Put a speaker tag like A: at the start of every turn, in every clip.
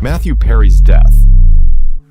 A: Matthew Perry's death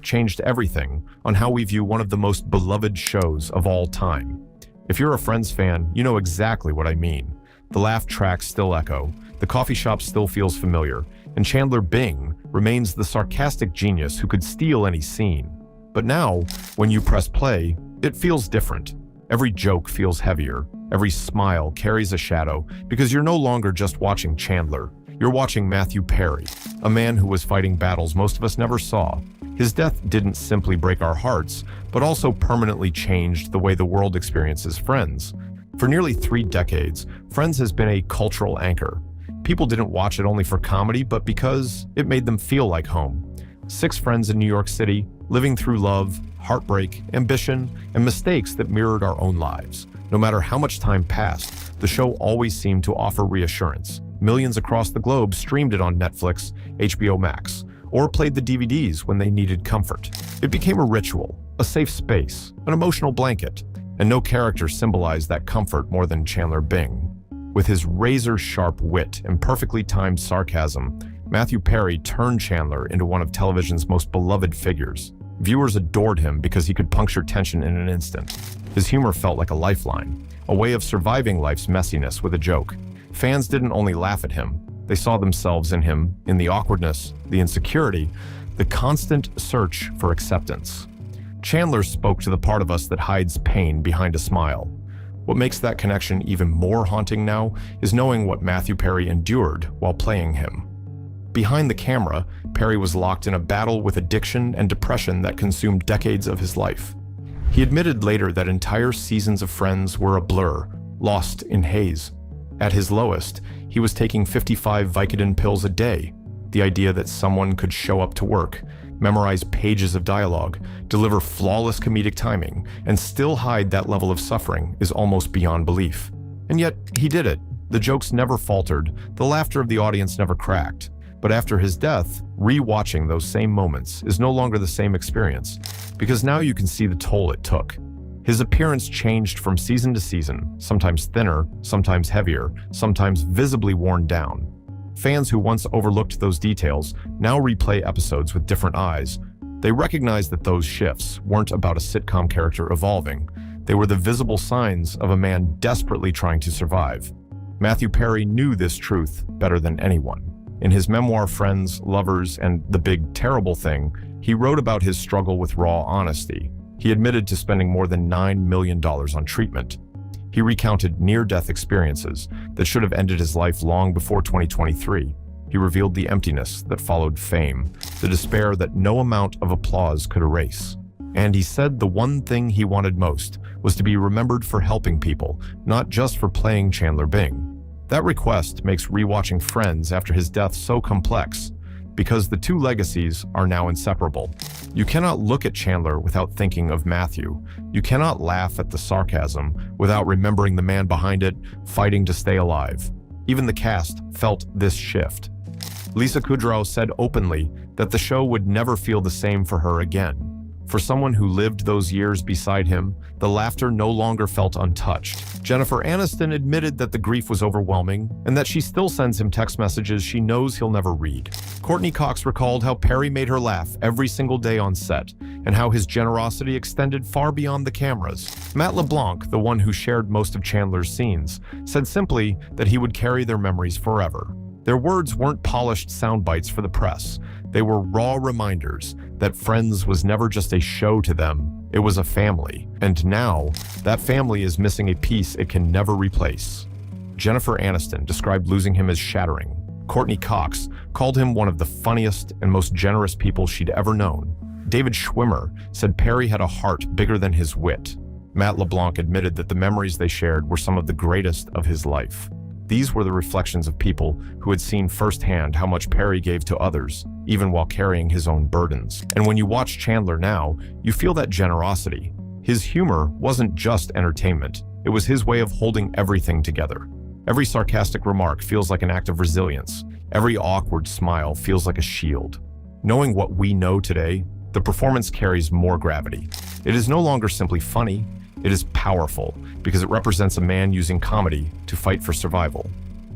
A: changed everything on how we view one of the most beloved shows of all time. If you're a Friends fan, you know exactly what I mean. The laugh tracks still echo, the coffee shop still feels familiar, and Chandler Bing remains the sarcastic genius who could steal any scene. But now, when you press play, it feels different. Every joke feels heavier, every smile carries a shadow, because you're no longer just watching Chandler. You're watching Matthew Perry, a man who was fighting battles most of us never saw. His death didn't simply break our hearts, but also permanently changed the way the world experiences Friends. For nearly 3 decades, Friends has been a cultural anchor. People didn't watch it only for comedy, but because it made them feel like home. 6 friends in New York City, living through love, heartbreak, ambition, and mistakes that mirrored our own lives. No matter how much time passed, the show always seemed to offer reassurance. Millions across the globe streamed it on Netflix, HBO Max, or played the DVDs when they needed comfort. It became a ritual, a safe space, an emotional blanket, and no character symbolized that comfort more than Chandler Bing. With his razor-sharp wit and perfectly timed sarcasm, Matthew Perry turned Chandler into one of television's most beloved figures. Viewers adored him because he could puncture tension in an instant. His humor felt like a lifeline, a way of surviving life's messiness with a joke. Fans didn't only laugh at him, they saw themselves in him, in the awkwardness, the insecurity, the constant search for acceptance. Chandler spoke to the part of us that hides pain behind a smile. What makes that connection even more haunting now is knowing what Matthew Perry endured while playing him. Behind the camera, Perry was locked in a battle with addiction and depression that consumed decades of his life. He admitted later that entire seasons of Friends were a blur, lost in haze. At his lowest, he was taking 55 Vicodin pills a day. The idea that someone could show up to work, memorize pages of dialogue, deliver flawless comedic timing, and still hide that level of suffering is almost beyond belief. And yet, he did it. The jokes never faltered, the laughter of the audience never cracked. But after his death, re-watching those same moments is no longer the same experience, because now you can see the toll it took. His appearance changed from season to season, sometimes thinner, sometimes heavier, sometimes visibly worn down. Fans who once overlooked those details now replay episodes with different eyes. They recognize that those shifts weren't about a sitcom character evolving. They were the visible signs of a man desperately trying to survive. Matthew Perry knew this truth better than anyone. In his memoir Friends, Lovers, and The Big Terrible Thing, he wrote about his struggle with raw honesty. He admitted to spending more than $9 million on treatment. He recounted near-death experiences that should have ended his life long before 2023. He revealed the emptiness that followed fame, the despair that no amount of applause could erase. And he said the one thing he wanted most was to be remembered for helping people, not just for playing Chandler Bing. That request makes rewatching Friends after his death so complex, because the two legacies are now inseparable. You cannot look at Chandler without thinking of Matthew. You cannot laugh at the sarcasm without remembering the man behind it, fighting to stay alive. Even the cast felt this shift. Lisa Kudrow said openly that the show would never feel the same for her again. For someone who lived those years beside him, the laughter no longer felt untouched. Jennifer Aniston admitted that the grief was overwhelming and that she still sends him text messages she knows he'll never read. Courtney Cox recalled how Perry made her laugh every single day on set and how his generosity extended far beyond the cameras. Matt LeBlanc, the one who shared most of Chandler's scenes, said simply that he would carry their memories forever. Their words weren't polished sound bites for the press. They were raw reminders that Friends was never just a show to them, it was a family. And now, that family is missing a piece it can never replace. Jennifer Aniston described losing him as shattering. Courtney Cox called him one of the funniest and most generous people she'd ever known. David Schwimmer said Perry had a heart bigger than his wit. Matt LeBlanc admitted that the memories they shared were some of the greatest of his life. These were the reflections of people who had seen firsthand how much Perry gave to others, even while carrying his own burdens. And when you watch Chandler now, you feel that generosity. His humor wasn't just entertainment. It was his way of holding everything together. Every sarcastic remark feels like an act of resilience. Every awkward smile feels like a shield. Knowing what we know today, the performance carries more gravity. It is no longer simply funny. It is powerful because it represents a man using comedy to fight for survival.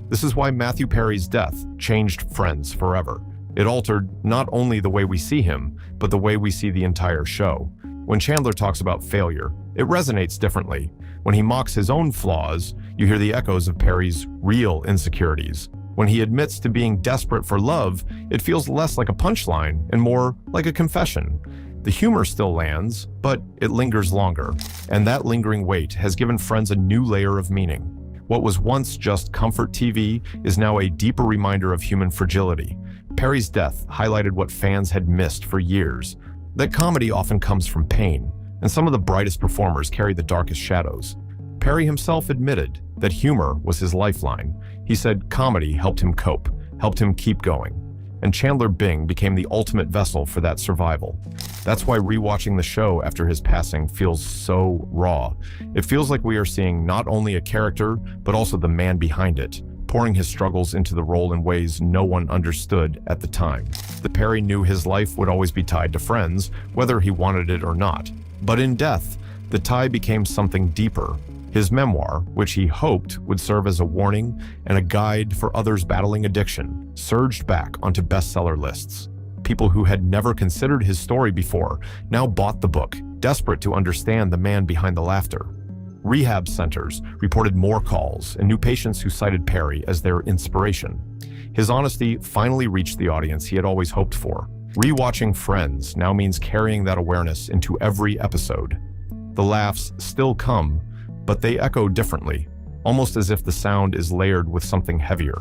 A: This is why Matthew Perry's death changed Friends forever. It altered not only the way we see him, but the way we see the entire show. When Chandler talks about failure, it resonates differently. When he mocks his own flaws, you hear the echoes of Perry's real insecurities. When he admits to being desperate for love, it feels less like a punchline and more like a confession. The humor still lands, but it lingers longer, and that lingering weight has given Friends a new layer of meaning. What was once just comfort TV is now a deeper reminder of human fragility. Perry's death highlighted what fans had missed for years, that comedy often comes from pain, and some of the brightest performers carry the darkest shadows. Perry himself admitted that humor was his lifeline. He said comedy helped him cope, helped him keep going. And Chandler Bing became the ultimate vessel for that survival. That's why rewatching the show after his passing feels so raw. It feels like we are seeing not only a character, but also the man behind it, pouring his struggles into the role in ways no one understood at the time. The Perry knew his life would always be tied to Friends, whether he wanted it or not. But in death, the tie became something deeper. His memoir, which he hoped would serve as a warning and a guide for others battling addiction, surged back onto bestseller lists. People who had never considered his story before now bought the book, desperate to understand the man behind the laughter. Rehab centers reported more calls and new patients who cited Perry as their inspiration. His honesty finally reached the audience he had always hoped for. Rewatching Friends now means carrying that awareness into every episode. The laughs still come, but they echo differently, almost as if the sound is layered with something heavier.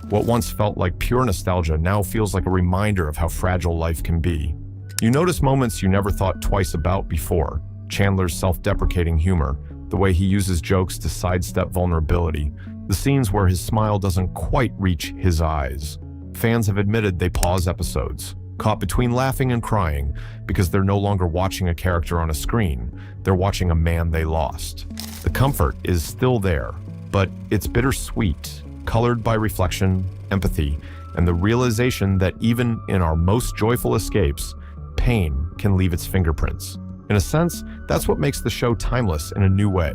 A: What once felt like pure nostalgia now feels like a reminder of how fragile life can be. You notice moments you never thought twice about before. Chandler's self-deprecating humor, the way he uses jokes to sidestep vulnerability, the scenes where his smile doesn't quite reach his eyes. Fans have admitted they pause episodes, caught between laughing and crying, because they're no longer watching a character on a screen, they're watching a man they lost. The comfort is still there, but it's bittersweet, colored by reflection, empathy, and the realization that even in our most joyful escapes, pain can leave its fingerprints. In a sense, that's what makes the show timeless in a new way.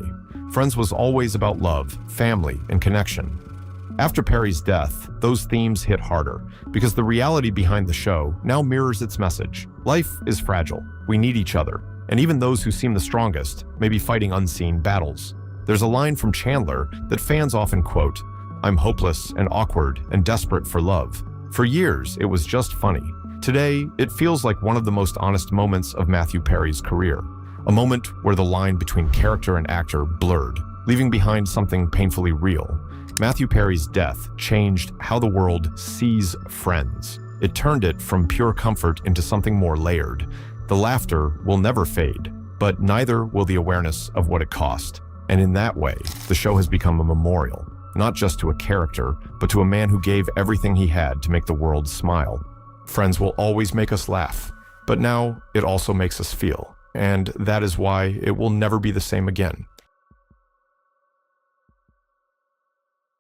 A: Friends was always about love, family, and connection. After Perry's death, those themes hit harder, because the reality behind the show now mirrors its message. Life is fragile. We need each other. And even those who seem the strongest may be fighting unseen battles. There's a line from Chandler that fans often quote, "I'm hopeless and awkward and desperate for love." For years, it was just funny. Today, it feels like one of the most honest moments of Matthew Perry's career. A moment where the line between character and actor blurred, leaving behind something painfully real. Matthew Perry's death changed how the world sees Friends. It turned it from pure comfort into something more layered. The laughter will never fade, but neither will the awareness of what it cost. And in that way, the show has become a memorial, not just to a character, but to a man who gave everything he had to make the world smile. Friends will always make us laugh, but now it also makes us feel, and that is why it will never be the same again.